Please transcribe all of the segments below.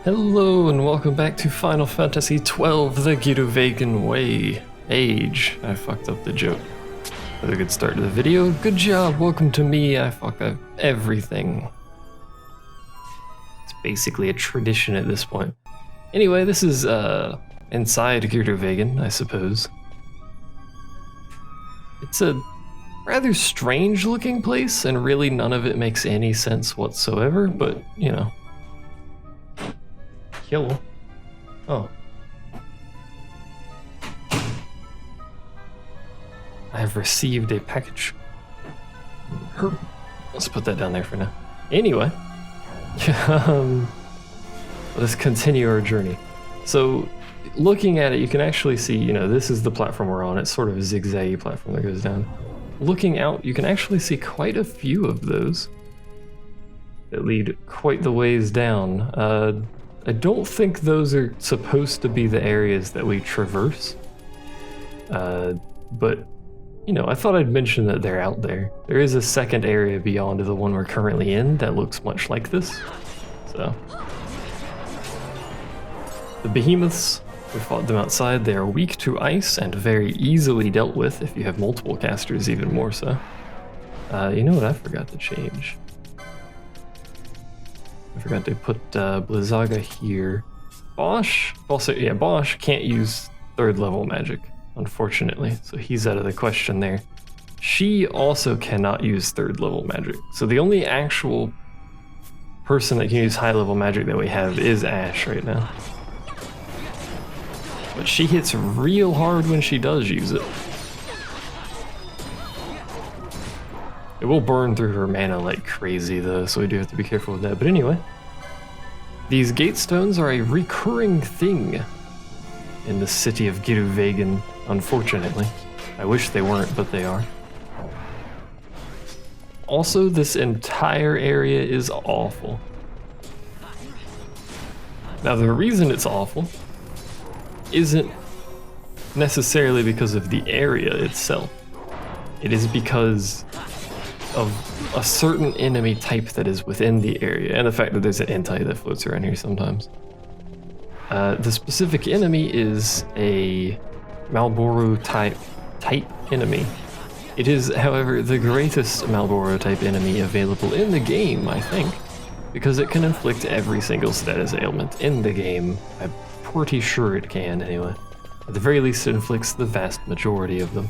Hello and welcome back to Final Fantasy XII The Giruvegan Way. Age. I fucked up the joke. That's a good start to the video. Good job, welcome to me. I fuck up everything. It's basically a tradition at this point. Anyway, this is inside Giruvegan, I suppose. It's a rather strange looking place, and really none of it makes any sense whatsoever, but you know. Kill. Oh. I have received a package. Let's put that down there for now. Anyway, let's continue our journey. So, looking at it, you can actually see, you know, this is the platform we're on. It's sort of a zigzaggy platform that goes down. Looking out, you can actually see quite a few of those that lead quite the ways down. I don't think those are supposed to be the areas that we traverse. But, you know, I thought I'd mention that they're out there. There is a second area beyond the one we're currently in that looks much like this. So, the behemoths, we fought them outside. They are weak to ice and very easily dealt with if you have multiple casters, even more so. You know what I forgot to change? I forgot to put Blizzaga here. Bosch can't use 3rd level magic, unfortunately, so he's out of the question there. She also cannot use 3rd level magic, so the only actual person that can use high level magic that we have is Ash right now. But she hits real hard when she does use it. It will burn through her mana like crazy though, so we do have to be careful with that. But anyway, these gate stones are a recurring thing in the city of Giruvegan, unfortunately. I wish they weren't, but they are. Also, this entire area is awful. Now, the reason it's awful isn't necessarily because of the area itself. It is because of a certain enemy type that is within the area, and the fact that there's an entity that floats around here sometimes. The specific enemy is a Malboro type enemy. It is, however, the greatest Malboro type enemy available in the game, I think, because it can inflict every single status ailment in the game. I'm pretty sure it can, anyway. At the very least, it inflicts the vast majority of them,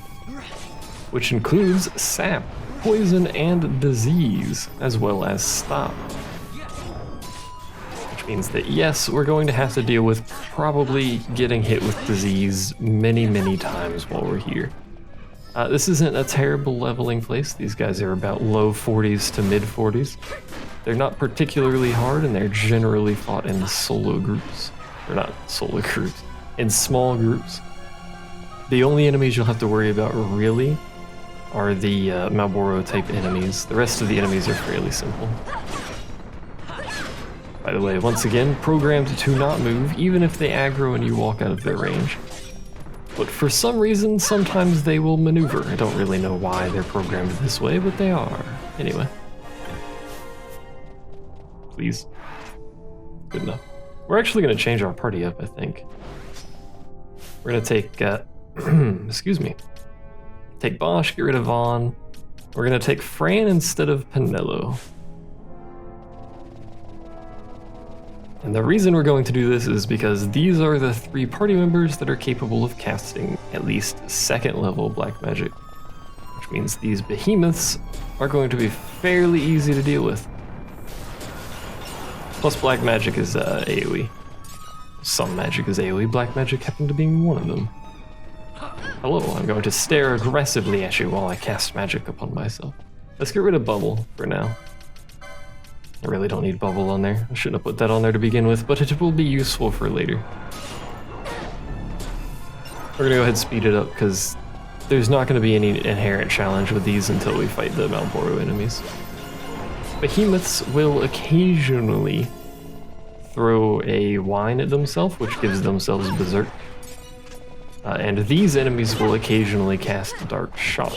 which includes sap, poison, and disease, as well as stop. Which means that yes, we're going to have to deal with probably getting hit with disease many, many times while we're here. This isn't a terrible leveling place. These guys are about low 40s to mid 40s. They're not particularly hard, and they're generally fought in solo groups. Or not solo groups, in small groups. The only enemies you'll have to worry about really are the Malboro type enemies. The rest of the enemies are fairly simple. By the way, once again, programmed to not move, even if they aggro and you walk out of their range. But for some reason, sometimes they will maneuver. I don't really know why they're programmed this way, but they are. Anyway. Please. Good enough. We're actually going to change our party up, I think. We're going to take, excuse me. Take Bosch, get rid of Vaughn. We're gonna take Fran instead of Penelo. And the reason we're going to do this is because these are the 3 party members that are capable of casting at least 2nd level black magic. Which means these behemoths are going to be fairly easy to deal with. Plus black magic is AoE. Some magic is AoE, black magic happened to be one of them. Hello, I'm going to stare aggressively at you while I cast magic upon myself. Let's get rid of Bubble for now. I really don't need Bubble on there. I shouldn't have put that on there to begin with, but it will be useful for later. We're gonna go ahead and speed it up, because there's not going to be any inherent challenge with these until we fight the Malboro enemies. Behemoths will occasionally throw a wine at themselves, which gives themselves berserk. And these enemies will occasionally cast Dark Shock,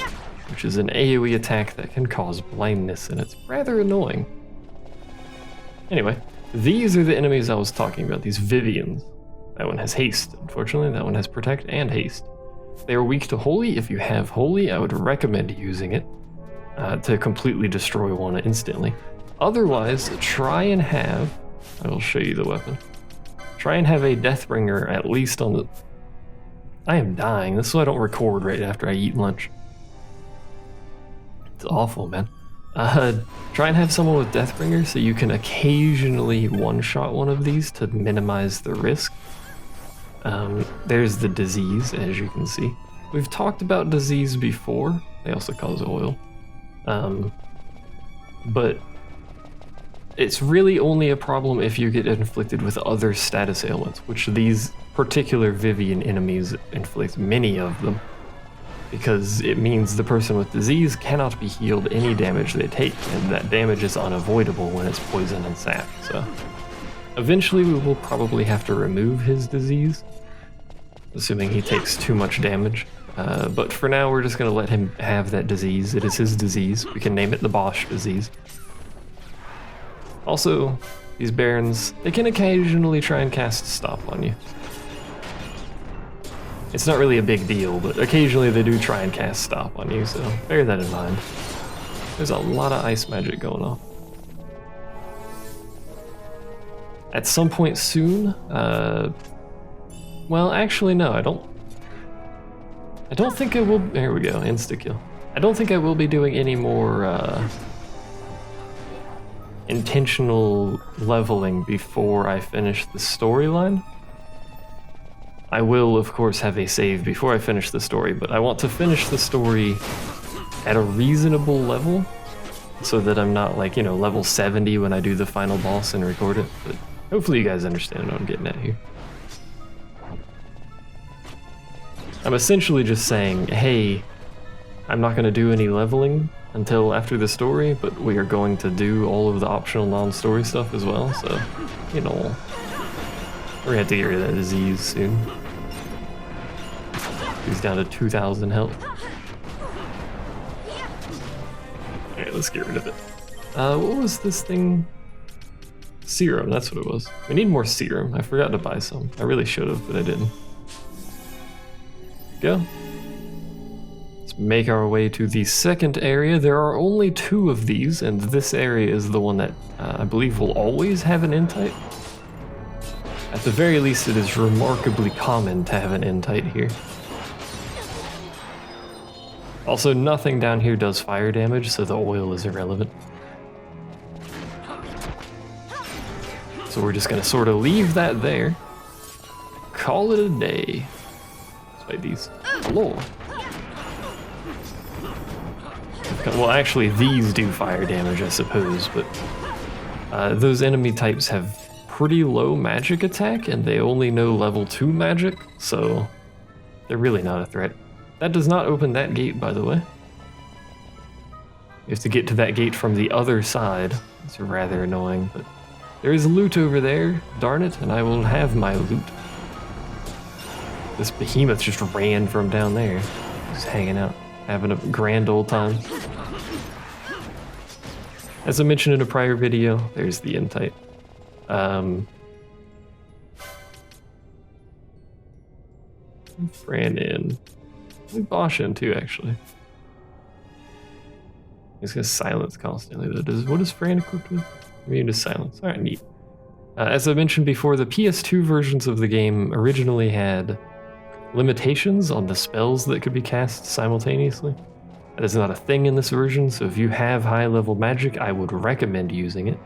which is an AoE attack that can cause blindness, and it's rather annoying. Anyway, These are the enemies I was talking about, these Vivians. That one has haste, unfortunately. That one has protect and haste. They are weak to holy. If you have holy, I would recommend using it to completely destroy one instantly. Otherwise, try and have, I will show you the weapon. Try and have a Deathbringer at least on the... I am dying. This is why I don't record right after I eat lunch. It's awful, man. Try and have someone with Deathbringer so you can occasionally one-shot one of these to minimize the risk. There's the disease, as you can see. We've talked about disease before. They also cause oil. But it's really only a problem if you get inflicted with other status ailments, which these particular Vivian enemies inflict many of them, because it means the person with disease cannot be healed any damage they take, and that damage is unavoidable when it's poison and sap. So eventually we will probably have to remove his disease, assuming he takes too much damage. But for now, we're just going to let him have that disease. It is his disease. We can name it the Bosch disease. Also, these Barons, they can occasionally try and cast Stop on you. It's not really a big deal, but occasionally they do try and cast Stop on you, so bear that in mind. There's a lot of ice magic going on. At some point soon, well, actually, no, I don't think I will. There we go, insta-kill. I don't think I will be doing any more intentional leveling before I finish the storyline. I will, of course, have a save before I finish the story, but I want to finish the story at a reasonable level so that I'm not like, you know, level 70 when I do the final boss and record it. But hopefully you guys understand what I'm getting at here. I'm essentially just saying, hey, I'm not going to do any leveling until after the story, but we are going to do all of the optional non-story stuff as well, so, you know, we're going to have to get rid of that disease soon. He's down to 2,000 health. Alright, let's get rid of it. What was this thing? Serum, that's what it was. We need more serum. I forgot to buy some. I really should have, but I didn't. Go. Let's make our way to the second area. There are only 2 of these, and this area is the one that I believe will always have an end type. At the very least, it is remarkably common to have an end type here. Also, nothing down here does fire damage, so the oil is irrelevant. So we're just gonna sort of leave that there. Call it a day. Let's fight these. Hello. Well, actually, these do fire damage, I suppose, but those enemy types have pretty low magic attack, and they only know level 2 magic, so they're really not a threat. That does not open that gate, by the way. You have to get to that gate from the other side. It's rather annoying, but there is loot over there, darn it, and I will have my loot. This behemoth just ran from down there, just hanging out, having a grand old time. As I mentioned in a prior video, there's the end type. Fran in. Bosch in too, actually. He's gonna silence constantly though. What is Fran equipped with? Immune to silence. Alright, neat. As I mentioned before, the PS2 versions of the game originally had limitations on the spells that could be cast simultaneously. That is not a thing in this version, so if you have high level magic, I would recommend using it.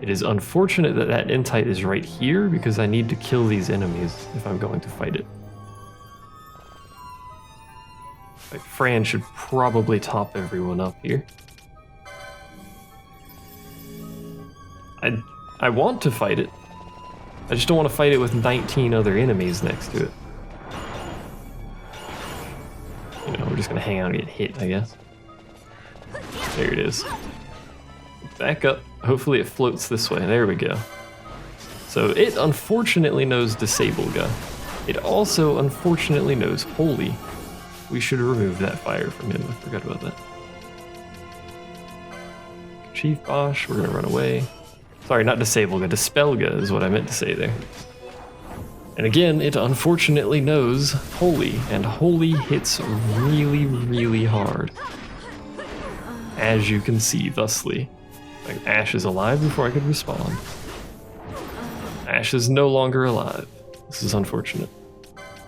It is unfortunate that that end type is right here because I need to kill these enemies if I'm going to fight it. Like, Fran should probably top everyone up here. I want to fight it. I just don't want to fight it with 19 other enemies next to it. You know, we're just gonna hang out and get hit, I guess. There it is. Back up. Hopefully it floats this way. There we go. So it unfortunately knows Disable Gun. It also unfortunately knows Holy. We should remove that fire from him. I forgot about that. Chief Bosch, we're gonna run away. Sorry, not Disabelga, Dispelga is what I meant to say there. And again, it unfortunately knows Holy, and Holy hits really, really hard. As you can see, thusly. Like, Ash is alive before I could respond. Ash is no longer alive. This is unfortunate.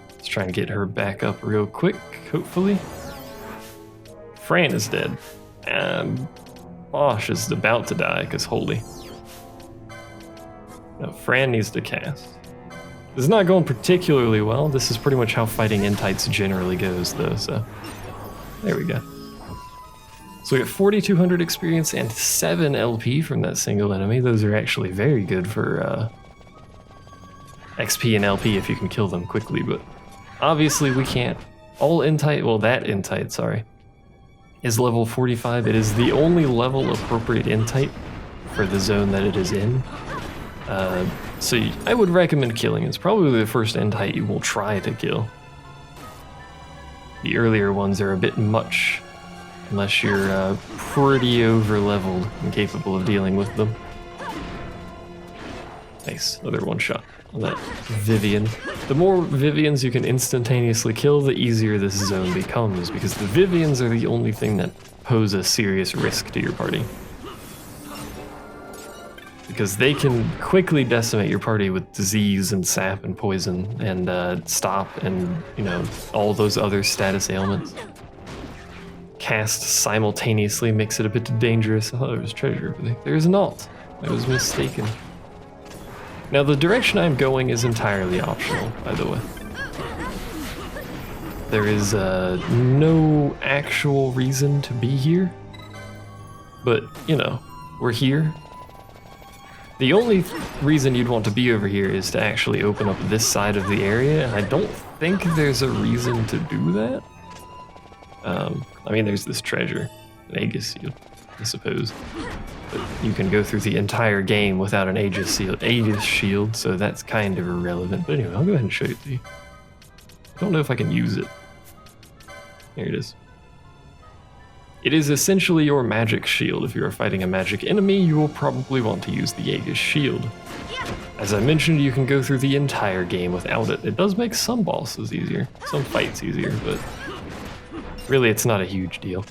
Let's try and get her back up real quick, hopefully. Fran is dead. And Bosch is about to die because Holy. No, Fran needs to cast. This is not going particularly well. This is pretty much how fighting Entites generally goes, though, so... There we go. So we got 4,200 experience and 7 LP from that single enemy. Those are actually very good for XP and LP if you can kill them quickly, but obviously we can't. All Entite, well, that Entite, sorry, is level 45. It is the only level appropriate Entite for the zone that it is in. So I would recommend killing. It's probably the first Entite you will try to kill. The earlier ones are a bit much, unless you're pretty over-leveled and capable of dealing with them. Nice, another one shot on that Vivian. The more Vivians you can instantaneously kill, the easier this zone becomes, because the Vivians are the only thing that pose a serious risk to your party. Because they can quickly decimate your party with disease and sap and poison and stop and, you know, all those other status ailments. Cast simultaneously makes it a bit dangerous. I thought there was treasure over there. There's an alt. I was mistaken. Now the direction I'm going is entirely optional, by the way. There is no actual reason to be here. But, you know, we're here. The only reason you'd want to be over here is to actually open up this side of the area, and I don't think there's a reason to do that. I mean, there's this treasure, an Aegis shield, I suppose. But you can go through the entire game without an Aegis shield, so that's kind of irrelevant. But anyway, I'll go ahead and show it to you. I don't know if I can use it. There it is. It is essentially your magic shield. If you are fighting a magic enemy, you will probably want to use the Aegis shield. As I mentioned, you can go through the entire game without it. It does make some bosses easier, some fights easier, but really it's not a huge deal.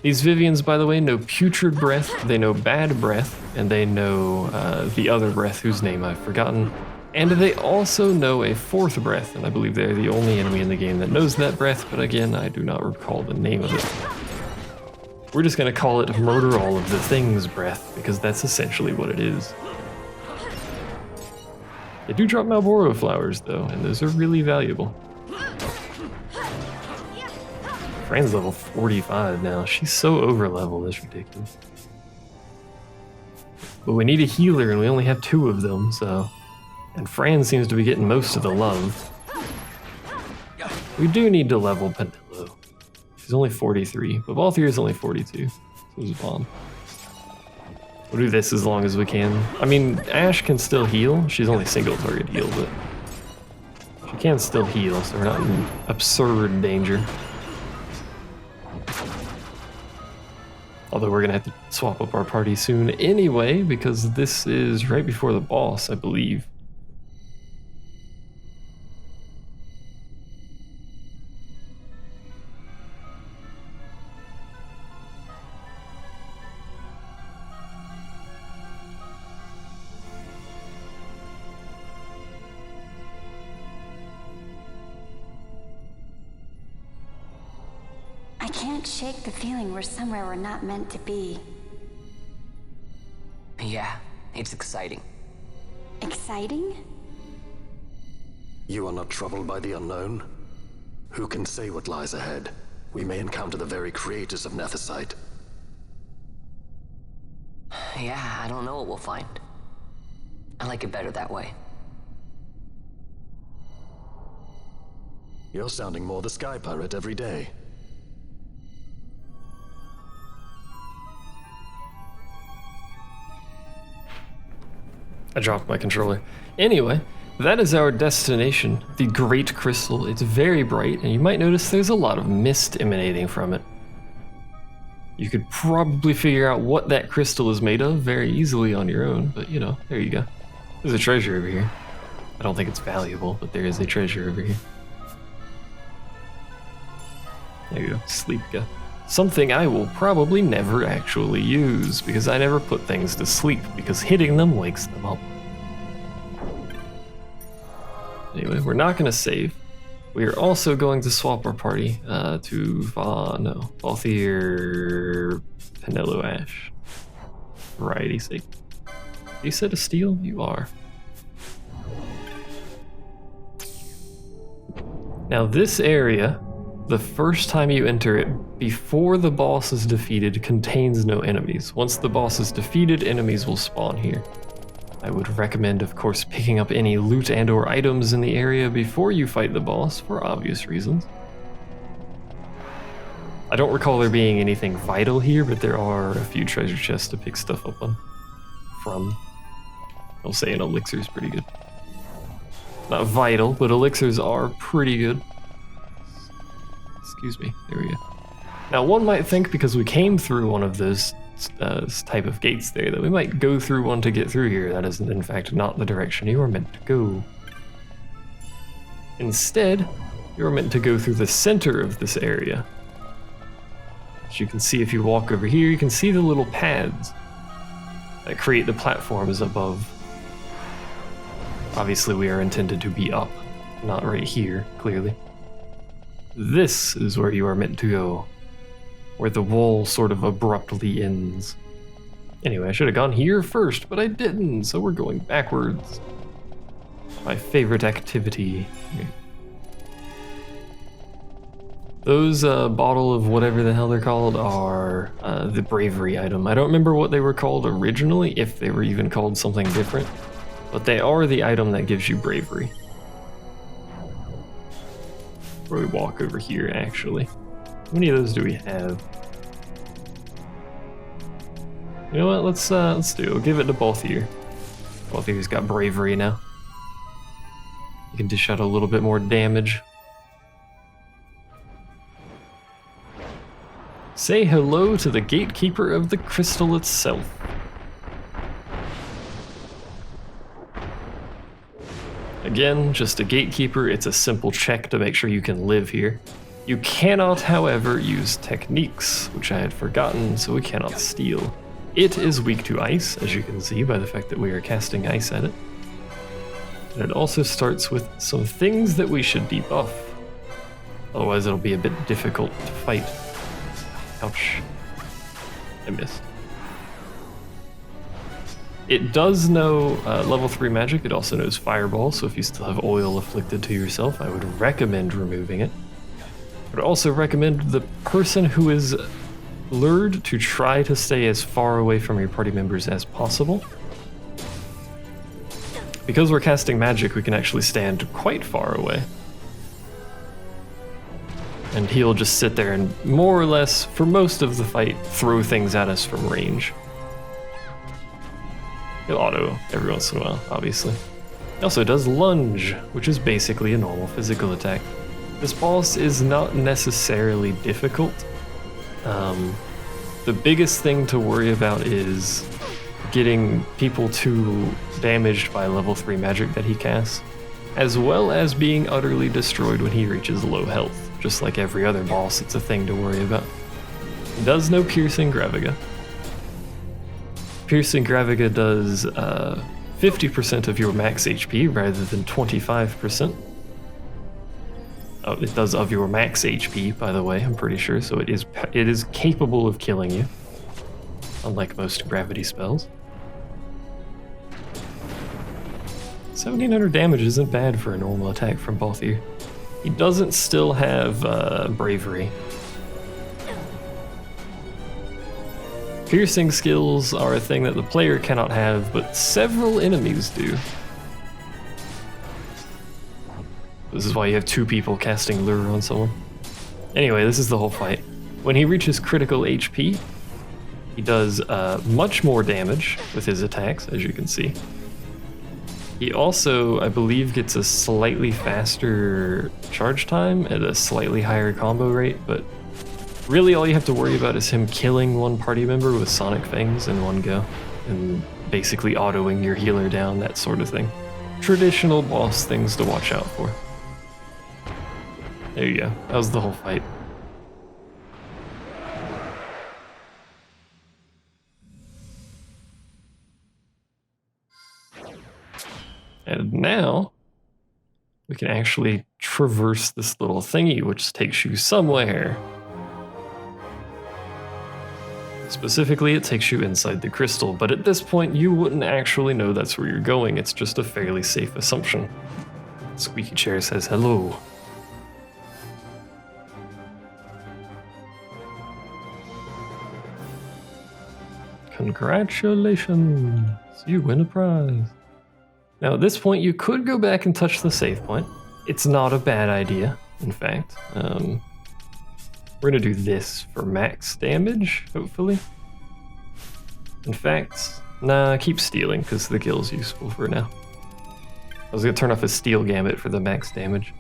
These Vivians, by the way, know Putrid Breath, they know Bad Breath, and they know the other breath whose name I've forgotten. And they also know a 4th breath, and I believe they're the only enemy in the game that knows that breath, but again, I do not recall the name of it. We're just gonna call it Murder All of the Things breath, because that's essentially what it is. They do drop Malboro flowers, though, and those are really valuable. Fran's level 45 now. She's so over-leveled, it's ridiculous. But we need a healer, and we only have 2 of them, so... And Fran seems to be getting most of the love. We do need to level Pentillo. She's only 43, but Balthier is only 42. So it's a bomb. We'll do this as long as we can. I mean, Ash can still heal. She's only single target heal, but she can still heal, so we're not in absurd danger. Although we're gonna have to swap up our party soon anyway, because this is right before the boss, I believe. I can't shake the feeling we're somewhere we're not meant to be. Yeah, it's exciting. Exciting? You are not troubled by the unknown? Who can say what lies ahead? We may encounter the very creators of Nethicite. Yeah, I don't know what we'll find. I like it better that way. You're sounding more the Sky Pirate every day. I dropped my controller. Anyway, that is our destination, the Great Crystal. It's very bright, and you might notice there's a lot of mist emanating from it. You could probably figure out what that crystal is made of very easily on your own, but you know, there you go. There's a treasure over here. I don't think it's valuable, but there is a treasure over here. There you go, Sleepka. Something I will probably never actually use, because I never put things to sleep, because hitting them wakes them up. Anyway, we're not going to save. We are also going to swap our party to Balthier Penelo Ash. Variety's sake. You said a steal? You are. Now this area, the first time you enter it, before the boss is defeated, contains no enemies. Once the boss is defeated, enemies will spawn here. I would recommend, of course, picking up any loot and or items in the area before you fight the boss, for obvious reasons. I don't recall there being anything vital here, but there are a few treasure chests to pick stuff up on. I'll say an elixir is pretty good. Not vital, but elixirs are pretty good. Excuse me, there we go. Now one might think, because we came through one of those type of gates there, that we might go through one to get through here. That is in fact not the direction you are meant to go. Instead, you are meant to go through the center of this area. As you can see, if you walk over here, you can see the little pads that create the platforms above. Obviously we are intended to be up, not right here, clearly. This is where you are meant to go, where the wall sort of abruptly ends. Anyway, I should have gone here first, but I didn't, so we're going backwards. My favorite activity. Those bottle of whatever the hell they're called are the bravery item. I don't remember what they were called originally, if they were even called something different, but they are the item that gives you bravery. Where we walk over here, actually. How many of those do we have? You know what? Let's do. We'll give it to Balthier. Balthier's got bravery now. You can dish out a little bit more damage. Say hello to the Gatekeeper of the crystal itself. Again, just a gatekeeper. It's a simple check to make sure you can live here. You cannot, however, use techniques, which I had forgotten, so we cannot steal. It is weak to ice, as you can see by the fact that we are casting ice at it. And it also starts with some things that we should debuff. Otherwise it'll be a bit difficult to fight. Ouch. I missed. It does know level 3 magic. It also knows fireball, so if you still have oil afflicted to yourself, I would recommend removing it. I would also recommend the person who is lured to try to stay as far away from your party members as possible. Because we're casting magic, we can actually stand quite far away. And he'll just sit there and more or less, for most of the fight, throw things at us from range. He'll auto every once in a while, obviously. He also does lunge, which is basically a normal physical attack. This boss is not necessarily difficult. The biggest thing to worry about is getting people too damaged by level 3 magic that he casts, as well as being utterly destroyed when he reaches low health. Just like every other boss, it's a thing to worry about. It does no Piercing Giruvegan. Piercing Giruvegan does 50% of your max HP rather than 25%. Oh, it does of your max HP, by the way, I'm pretty sure, so it is capable of killing you, unlike most gravity spells. 1700 damage isn't bad for a normal attack from Balthier. He doesn't still have bravery. Piercing skills are a thing that the player cannot have, but several enemies do. This is why you have 2 people casting Lure on someone. Anyway, this is the whole fight. When he reaches critical HP, he does much more damage with his attacks, as you can see. He also, I believe, gets a slightly faster charge time at a slightly higher combo rate, but Really, all you have to worry about is him killing one party member with Sonic Fangs in one go, and basically autoing your healer down, that sort of thing. Traditional boss things to watch out for. There you go. That was the whole fight. And now we can actually traverse this little thingy, which takes you somewhere. Specifically, it takes you inside the crystal, but at this point, you wouldn't actually know that's where you're going. It's just a fairly safe assumption. Squeaky Chair says hello. Congratulations, you win a prize. Now at this point, you could go back and touch the save point. It's not a bad idea, in fact. We're gonna do this for max damage, hopefully. In fact, nah, keep stealing, because the gill's useful for now. I was gonna turn off his steel gambit for the max damage.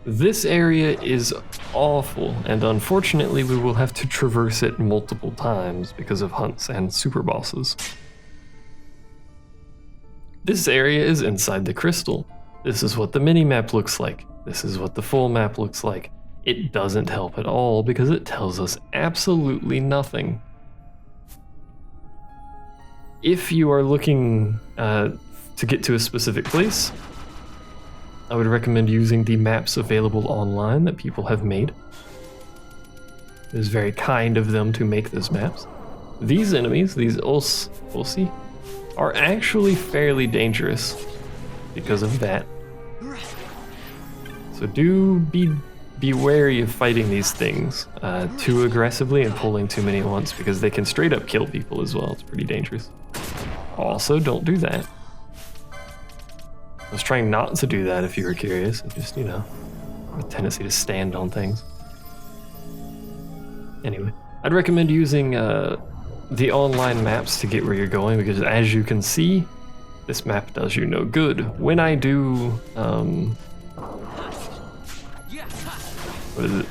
This area is awful, and unfortunately we will have to traverse it multiple times because of hunts and super bosses. This area is inside the crystal. This is what the mini-map looks like. This is what the full map looks like. It doesn't help at all because it tells us absolutely nothing. If you are looking to get to a specific place, I would recommend using the maps available online that people have made. It is very kind of them to make those maps. These enemies, these Ulsi, are actually fairly dangerous because of that. So do be wary of fighting these things too aggressively and pulling too many at once, because they can straight up kill people as well. It's pretty dangerous. Also, don't do that. I was trying not to do that if you were curious. It just, you know, a tendency to stand on things. Anyway, I'd recommend using the online maps to get where you're going, because as you can see, this map does you no good. When I do, what is it?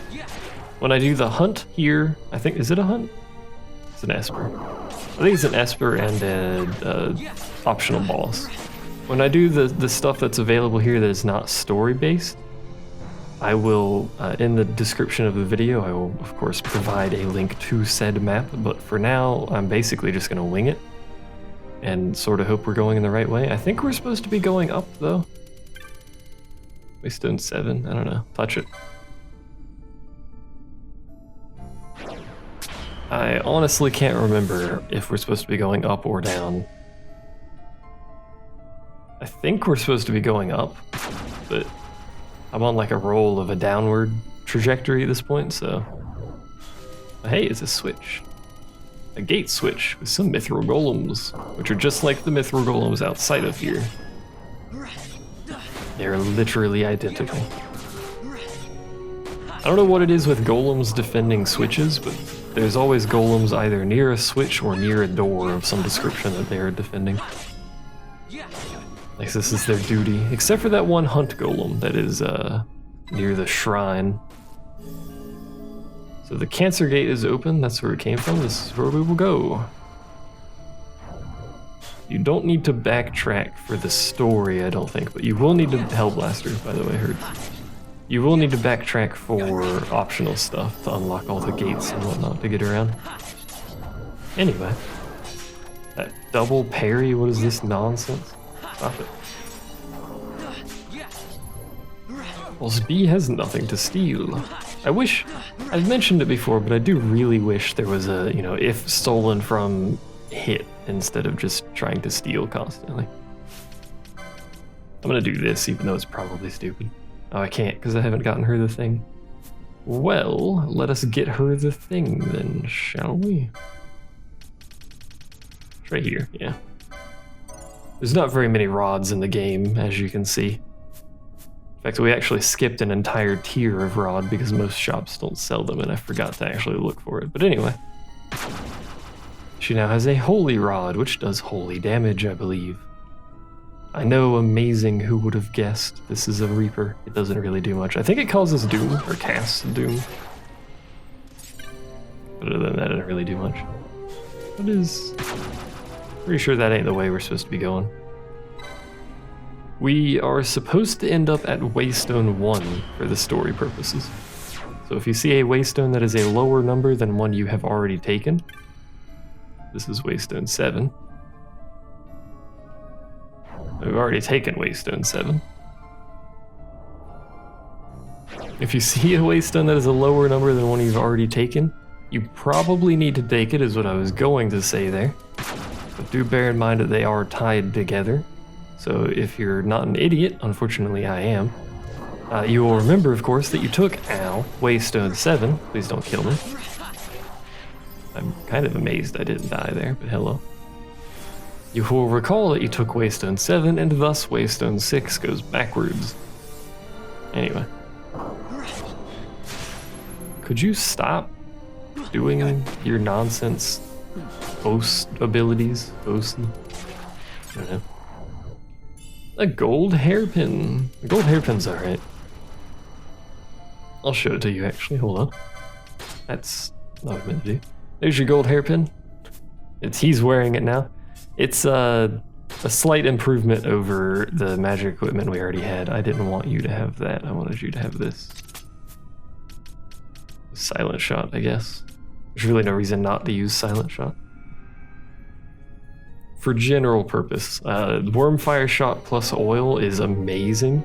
When I do the hunt here, I think, is it a hunt? It's an Esper. I think it's an Esper and an optional boss. When I do the stuff that's available here that is not story-based, I will, in the description of the video, I will, of course, provide a link to said map, but for now, I'm basically just going to wing it and sort of hope we're going in the right way. I think we're supposed to be going up, though. Waystone 7, I don't know. Touch it. I honestly can't remember if we're supposed to be going up or down. I think we're supposed to be going up, but I'm on like a roll of a downward trajectory at this point, so... Hey, it's a switch. A gate switch with some mithril golems, which are just like the mithril golems outside of here. They're literally identical. I don't know what it is with golems defending switches, but there's always golems either near a switch or near a door of some description that they are defending. Like this is their duty, except for that one hunt golem that is near the shrine. So the cancer gate is open, that's where it came from, this is where we will go. You don't need to backtrack for the story, I don't think, but you will need to Hellblaster, by the way, heard. You will need to backtrack for optional stuff to unlock all the gates and whatnot to get around. Anyway, that double parry, what is this nonsense? Stop it. Well, B has nothing to steal. I wish, I've mentioned it before, but I do really wish there was a, you know, if stolen from hit instead of just trying to steal constantly. I'm gonna do this even though it's probably stupid. Oh, I can't because I haven't gotten her the thing. Well, let us get her the thing then, shall we? It's right here, yeah. There's not very many rods in the game, as you can see. In fact, we actually skipped an entire tier of rod because most shops don't sell them, and I forgot to actually look for it. But anyway, she now has a holy rod, which does holy damage, I believe. I know, amazing, who would have guessed this is a Reaper. It doesn't really do much. I think it causes Doom, or casts Doom. But other than that, it doesn't really do much. What is... Pretty sure that ain't the way we're supposed to be going. We are supposed to end up at Waystone 1 for the story purposes. So if you see a Waystone that is a lower number than one you have already taken, this is Waystone 7. We've already taken Waystone 7. If you see a Waystone that is a lower number than one you've already taken, you probably need to take it, is what I was going to say there. But do bear in mind that they are tied together. So if you're not an idiot, unfortunately I am, you will remember, of course, that you took, Waystone 7. Please don't kill me. I'm kind of amazed I didn't die there, but hello. You will recall that you took Waystone 7, and thus Waystone 6 goes backwards. Anyway. Could you stop doing your nonsense boast abilities? Boasting? I don't know. A gold hairpin. The gold hairpin's alright. I'll show it to you actually, hold on. That's not what I meant to do. There's your gold hairpin. He's wearing it now. It's a slight improvement over the magic equipment we already had. I didn't want you to have that. I wanted you to have this. Silent shot, I guess. There's really no reason not to use silent shot. For general purpose, Wormfire shot plus oil is amazing.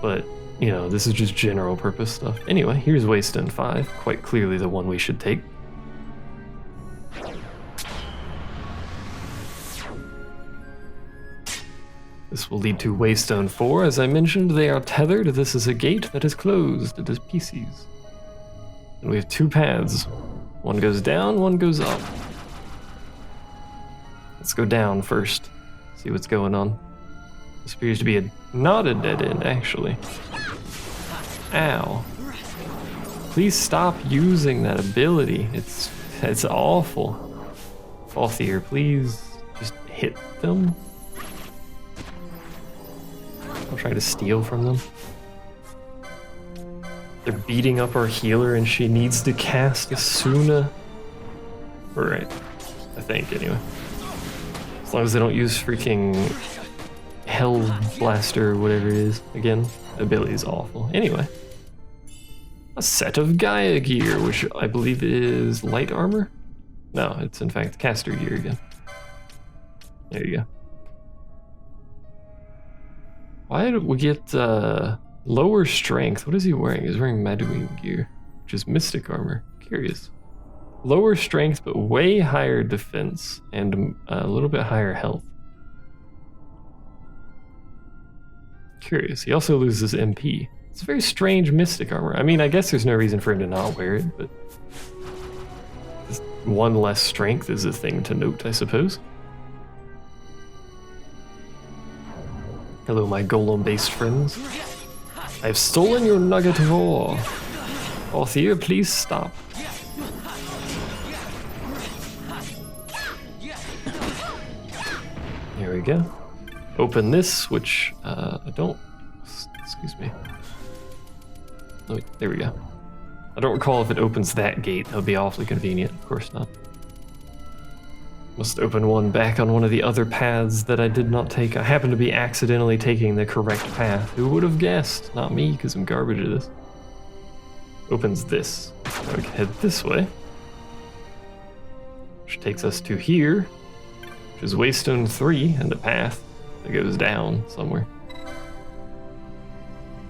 But, you know, this is just general purpose stuff. Anyway, here's Waystone 5. Quite clearly the one we should take. This will lead to Waystone 4. As I mentioned, they are tethered. This is a gate that is closed. It is PCs. And we have two paths. One goes down, one goes up. Let's go down first. See what's going on. This appears to be not a dead end, actually. Ow. Please stop using that ability. It's awful. Falthier, please just hit them. I'll try to steal from them. They're beating up our healer and she needs to cast Asuna. Right. I think, anyway. As long as they don't use freaking Hell Blaster or whatever it is. Again, the ability is awful. Anyway. A set of Gaia gear, which I believe is light armor? No, it's in fact caster gear again. There you go. Why did we get lower strength? What is he wearing? He's wearing Maduin gear, which is mystic armor. Curious. Lower strength, but way higher defense and a little bit higher health. Curious. He also loses MP. It's very strange mystic armor. I mean, I guess there's no reason for him to not wear it, but just one less strength is a thing to note, I suppose. Hello, my golem-based friends. I've stolen your nugget of ore. Althea, please stop. Here we go. Open this, which I don't... Excuse me. Oh, there we go. I don't recall if it opens that gate. That would be awfully convenient. Of course not. Must open one back on one of the other paths that I did not take. I happen to be accidentally taking the correct path. Who would have guessed? Not me, because I'm garbage at this. Opens this. Now we can head this way. Which takes us to here. Which is Waystone 3 and the path that goes down somewhere.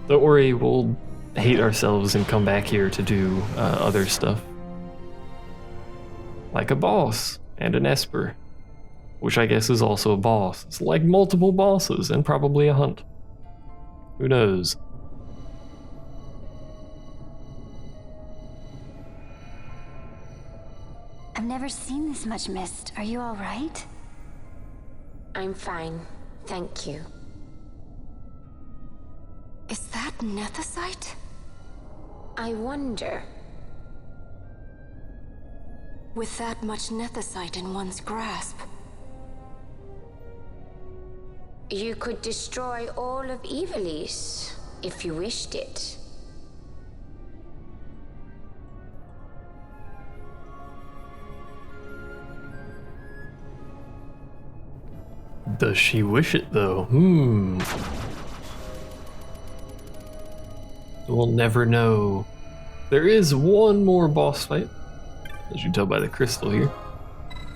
Don't worry, we'll hate ourselves and come back here to do other stuff. Like a boss. And an Esper, which I guess is also a boss. It's like multiple bosses and probably a hunt. Who knows? I've never seen this much mist. Are you all right? I'm fine, thank you. Is that nethicite? I wonder. With that much nethicite in one's grasp, You could destroy all of Ivalice if you wished it. Does she wish it though? We'll never know. There is one more boss fight, as you can tell by the crystal here.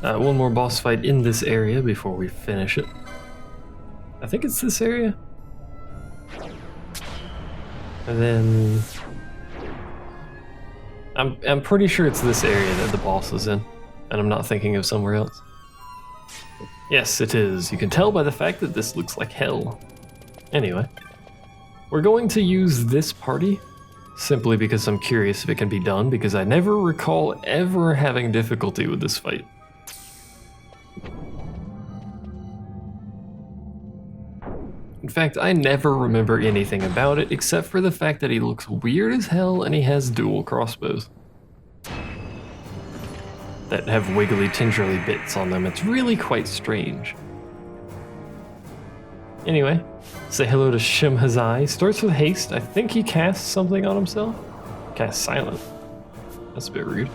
One more boss fight in this area before we finish it. I think it's this area. And then I'm pretty sure it's this area that the boss is in, and I'm not thinking of somewhere else. Yes, it is. You can tell by the fact that this looks like hell. Anyway, we're going to use this party simply because I'm curious if it can be done, because I never recall ever having difficulty with this fight. In fact, I never remember anything about it except for the fact that he looks weird as hell and he has dual crossbows that have wiggly, tingerly bits on them. It's really quite strange. Anyway, say hello to Shimhazai. Starts with haste. I think he casts something on himself. Casts silent. That's a bit rude.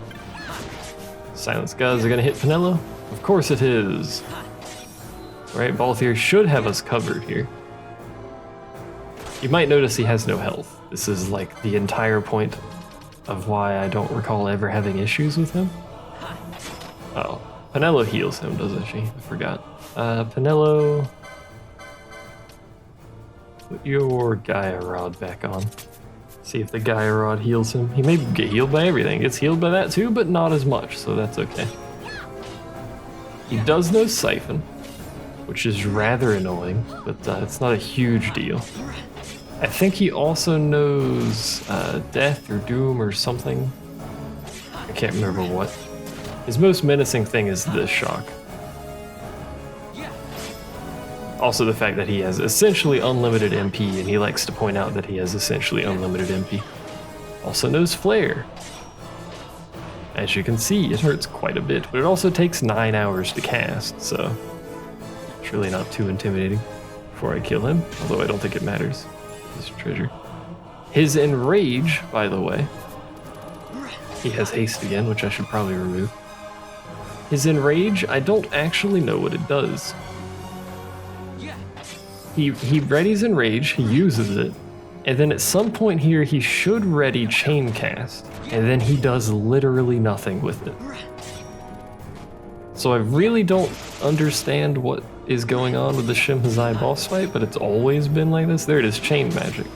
Silence guys are gonna hit Penelo? Of course it is. Right, Balthier should have us covered here. You might notice he has no health. This is like the entire point of why I don't recall ever having issues with him. Oh, Penelo heals him, doesn't she? I forgot. Penelo, put your Gaia Rod back on. See if the Gaia Rod heals him. He may get healed by everything. Gets healed by that too, but not as much, so that's okay. He does know Siphon, which is rather annoying, but it's not a huge deal. I think he also knows Death or Doom or something. I can't remember what. His most menacing thing is this shock. Also the fact that he has essentially unlimited MP, and he likes to point out that he has essentially unlimited MP. Also knows Flare. As you can see, it hurts quite a bit, but it also takes 9 hours to cast, so it's really not too intimidating. Before I kill him, although I don't think it matters. His treasure. His Enrage, by the way. He has haste again, which I should probably remove. His Enrage, I don't actually know what it does. He readies Enrage, he uses it, and then at some point here he should ready Chain Cast, and then he does literally nothing with it. So I really don't understand what is going on with the Shimhazai boss fight, but it's always been like this. There it is, Chain Magic.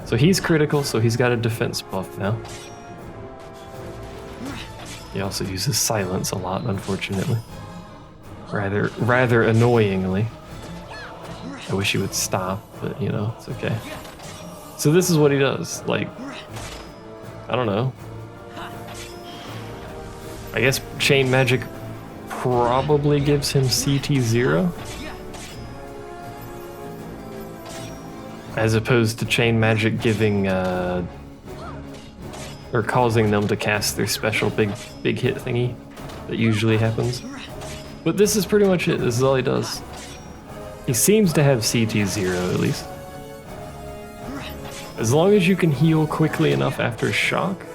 So he's critical, so he's got a defense buff now. He also uses silence a lot, unfortunately. Rather annoyingly. I wish he would stop, but you know, it's okay. So this is what he does, like, I don't know. I guess Chain Magic probably gives him CT0. As opposed to Chain Magic giving, or causing them to cast their special big hit thingy that usually happens. But this is pretty much it. This is all he does. He seems to have CT0 at least. As long as you can heal quickly enough after shock,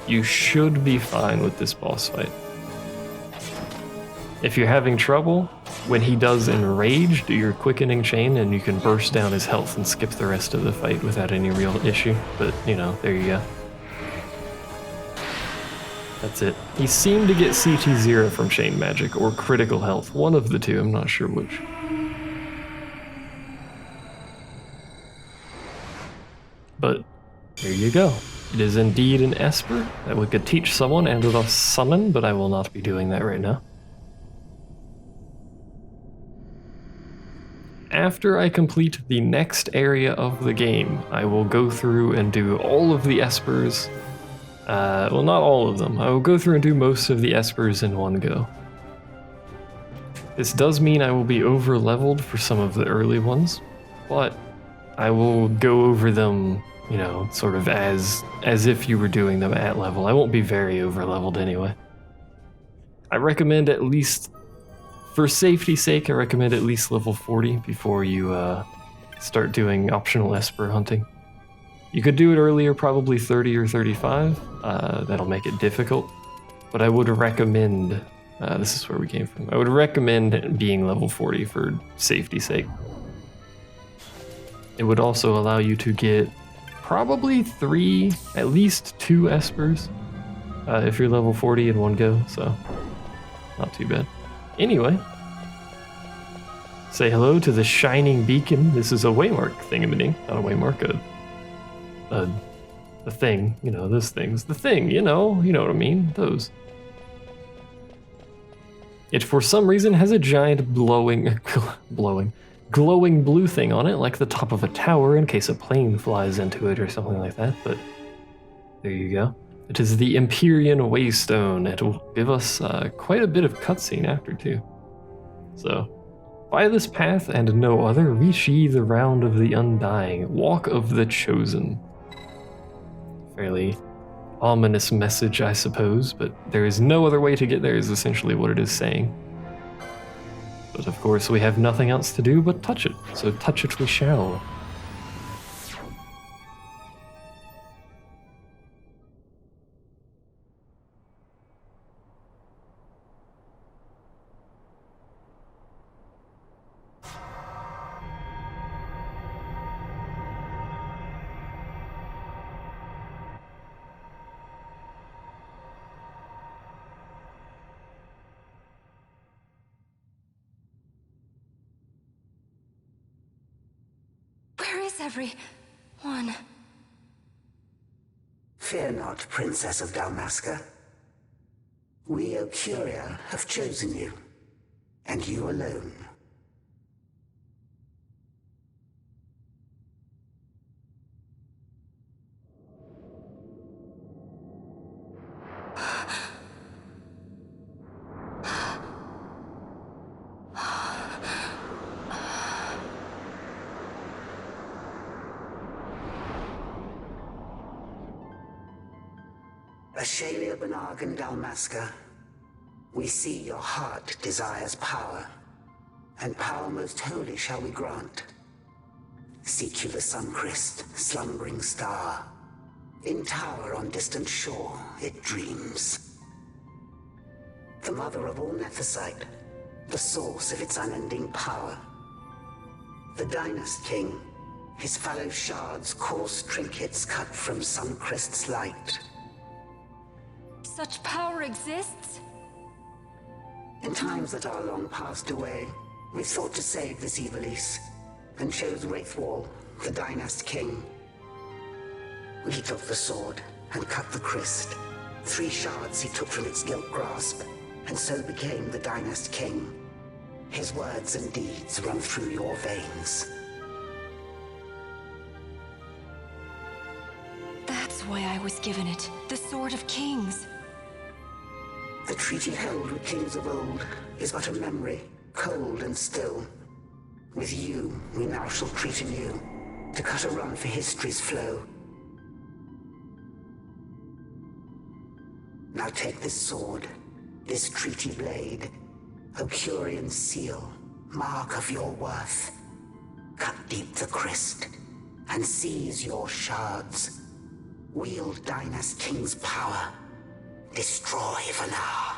you should be fine with this boss fight. If you're having trouble, when he does Enrage, do your quickening chain and you can burst down his health and skip the rest of the fight without any real issue. But, you know, there you go. That's it. He seemed to get CT0 from Chain Magic, or critical health. One of the two, I'm not sure which. But there you go. It is indeed an Esper that we could teach someone and thus summon, but I will not be doing that right now. After I complete the next area of the game, I will go through and do all of the Espers. Well, not all of them. I will go through and do most of the Espers in one go. This does mean I will be over-leveled for some of the early ones, but I will go over them, you know, sort of as if you were doing them at level. I won't be very over-leveled anyway. I recommend at least For safety's sake, I recommend at least level 40 before you start doing optional Esper hunting. You could do it earlier, probably 30 or 35. That'll make it difficult. But I would recommend, this is where we came from, I would recommend being level 40 for safety's sake. It would also allow you to get probably at least 2 Espers if you're level 40 in one go, so not too bad. Anyway, say hello to the Shining Beacon. This is a waymark thingamiding, not a waymark, a thing, you know, those things. The thing, you know what I mean, those. It, for some reason, has a giant glowing blue thing on it, like the top of a tower in case a plane flies into it or something like that, but there you go. It is the Empyrean Waystone. It will give us quite a bit of cutscene after, too. So, by this path and no other, reach ye the round of the undying, walk of the chosen. Fairly ominous message, I suppose, but there is no other way to get there is essentially what it is saying. But of course, we have nothing else to do but touch it, so touch it we shall. Everyone. Fear not, Princess of Dalmasca. We, O Curia, have chosen you, and you alone. Ashalia Benarg and Dalmasca, we see your heart desires power, and power most holy shall we grant. Seek you the Suncrist, slumbering star. In tower on distant shore, it dreams. The mother of all Nephesite, the source of its unending power. The Dynast King, his fallow shards coarse trinkets cut from Suncrist's light. Such power exists? In times that are long passed away, we sought to save this Ivalice, and chose Wraithwall, the Dynast King. He took the sword and cut the Christ. 3 shards he took from its gilt grasp, and so became the Dynast King. His words and deeds run through your veins. That's why I was given it, the Sword of Kings. The treaty held with kings of old is but a memory, cold and still. With you, we now shall treat anew, to cut a run for history's flow. Now take this sword, this treaty blade, O Curian seal, mark of your worth. Cut deep the Christ, and seize your shards. Wield Dynast King's power. Destroy Vanar.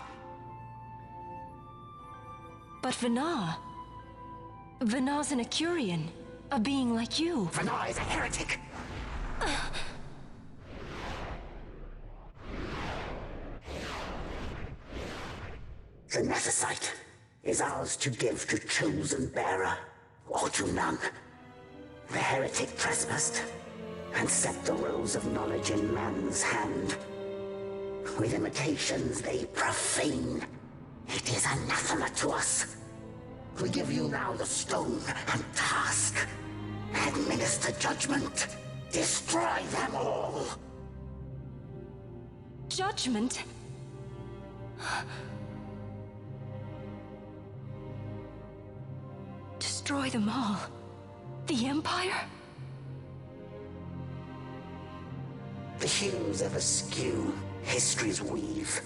But Vanar? Vanar's an Ecurian, a being like you. Vanar is a heretic. The Nephesite is ours to give to chosen bearer, or to none. The heretic trespassed, and set the rose of knowledge in man's hand. With imitations they profane. It is anathema to us. We give you now the stone and task. Administer judgment. Destroy them all. Judgment? Destroy them all? The Empire? The hues ever skew history's weave.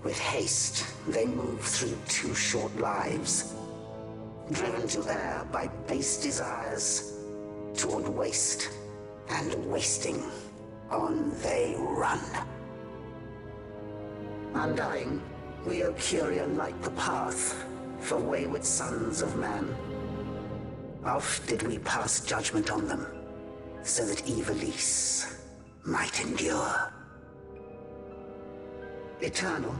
With haste, they move through too short lives, driven to err by base desires, toward waste, and wasting, on they run. Undying, we Ocuria light the path for wayward sons of man. Oft did we pass judgment on them, so that Ivalice might endure. Eternal,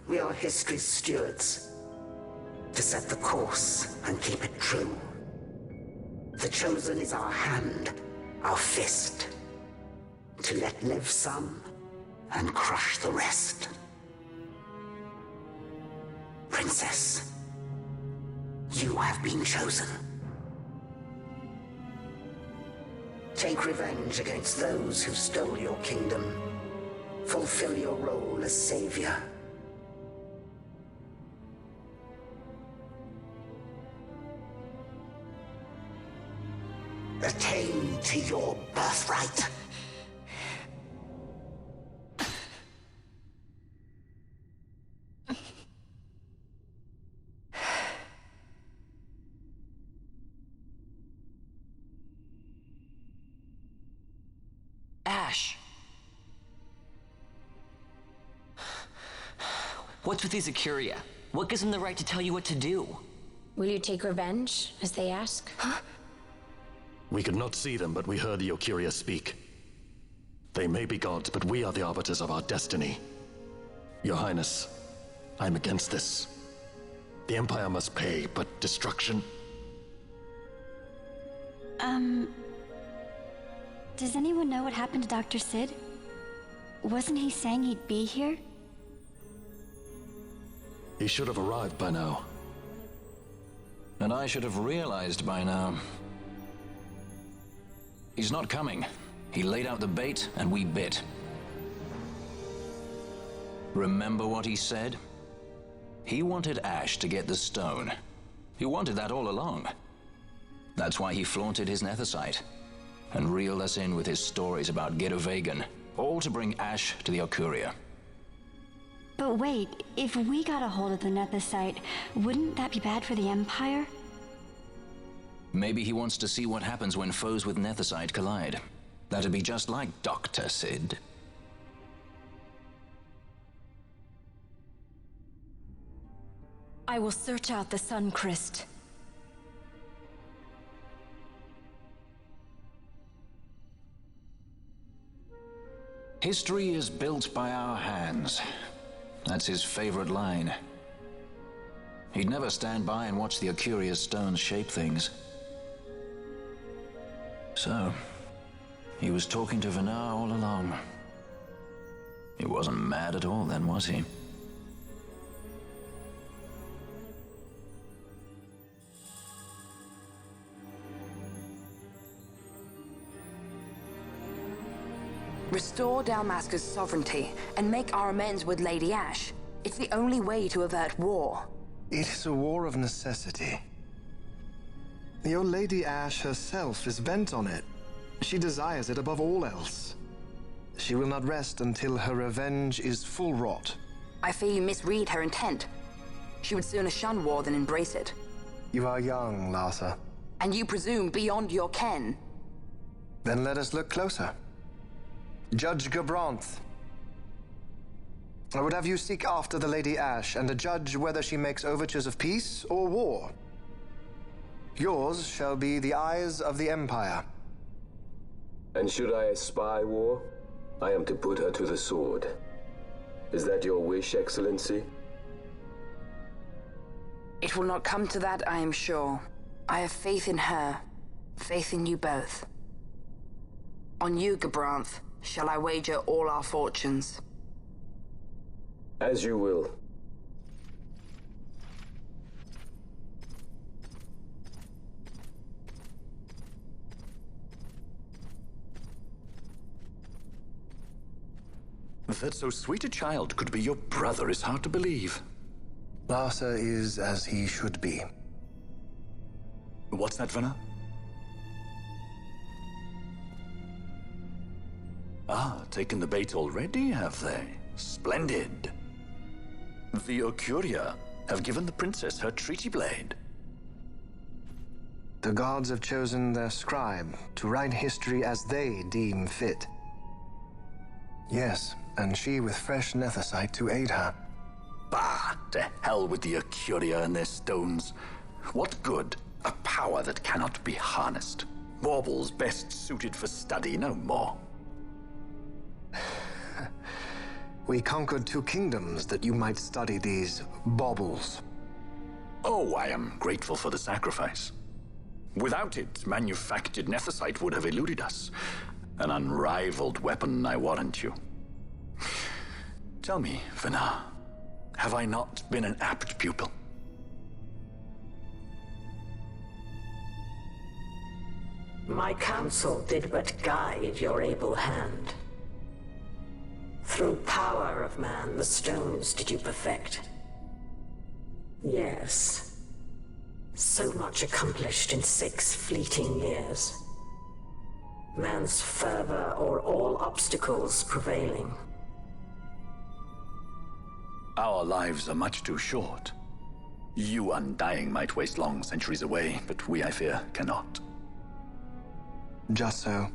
we are history's stewards, to set the course and keep it true. The chosen is our hand, our fist, to let live some and crush the rest. Princess, you have been chosen. Take revenge against those who stole your kingdom. Fulfill your role as savior. Attain to your birthright. Ash! What's with these Acuria? What gives them the right to tell you what to do? Will you take revenge, as they ask? We could not see them, but we heard the Ocuria speak. They may be gods, but we are the arbiters of our destiny. Your Highness, I'm against this. The Empire must pay, but destruction? Does anyone know what happened to Dr. Sid? Wasn't he saying he'd be here? He should have arrived by now. And I should have realized by now. He's not coming. He laid out the bait, and we bit. Remember what he said? He wanted Ash to get the stone. He wanted that all along. That's why he flaunted his nethicite, and reeled us in with his stories about Giruvegan, all to bring Ash to the Ocuria. But wait, if we got a hold of the nethicite, wouldn't that be bad for the Empire? Maybe he wants to see what happens when foes with nethicite collide. That'd be just like Dr. Sid. I will search out the Sun Crest. History is built by our hands. That's his favorite line. He'd never stand by and watch the Ocuria's stones shape things. So, he was talking to Venar all along. He wasn't mad at all then, was he? Restore Dalmasca's sovereignty and make our amends with Lady Ash. It's the only way to avert war. It is a war of necessity. Your Lady Ash herself is bent on it. She desires it above all else. She will not rest until her revenge is full wrought. I fear you misread her intent. She would sooner shun war than embrace it. You are young, Larsa. And you presume beyond your ken. Then let us look closer. Judge Gabranth. I would have you seek after the Lady Ash and adjudge whether she makes overtures of peace or war. Yours shall be the eyes of the Empire. And should I espy war, I am to put her to the sword. Is that your wish, Excellency? It will not come to that, I am sure. I have faith in her, faith in you both. On you, Gabranth, shall I wager all our fortunes? As you will. That so sweet a child could be your brother is hard to believe. Larsa is as he should be. What's that, Venar? Ah, taken the bait already, have they? Splendid. The Ocuria have given the princess her treaty blade. The gods have chosen their scribe to write history as they deem fit. Yes, and she with fresh nethicite to aid her. Bah! To hell with the Ocuria and their stones. What good? A power that cannot be harnessed. Baubles best suited for study, no more. We conquered 2 kingdoms that you might study these baubles. Oh, I am grateful for the sacrifice. Without it, manufactured nethicite would have eluded us. An unrivaled weapon, I warrant you. Tell me, Vana, have I not been an apt pupil? My counsel did but guide your able hand. Through power of man, the stones did you perfect. Yes. So much accomplished in 6 fleeting years. Man's fervor o'er all obstacles prevailing. Our lives are much too short. You undying might waste long centuries away, but we, I fear, cannot. Just so.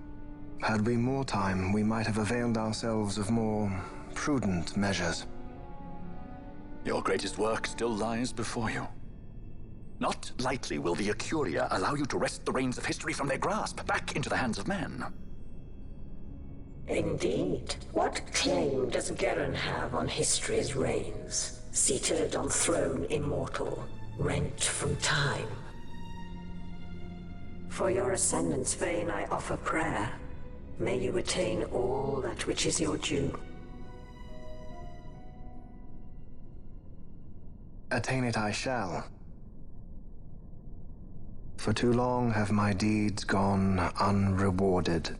Had we more time, we might have availed ourselves of more prudent measures. Your greatest work still lies before you. Not lightly will the Ocuria allow you to wrest the reins of history from their grasp, back into the hands of men. Indeed. What claim does Garen have on history's reins? Seated on throne immortal, rent from time. For your ascendant's vein I offer prayer. May you attain all that which is your due. Attain it I shall. For too long have my deeds gone unrewarded.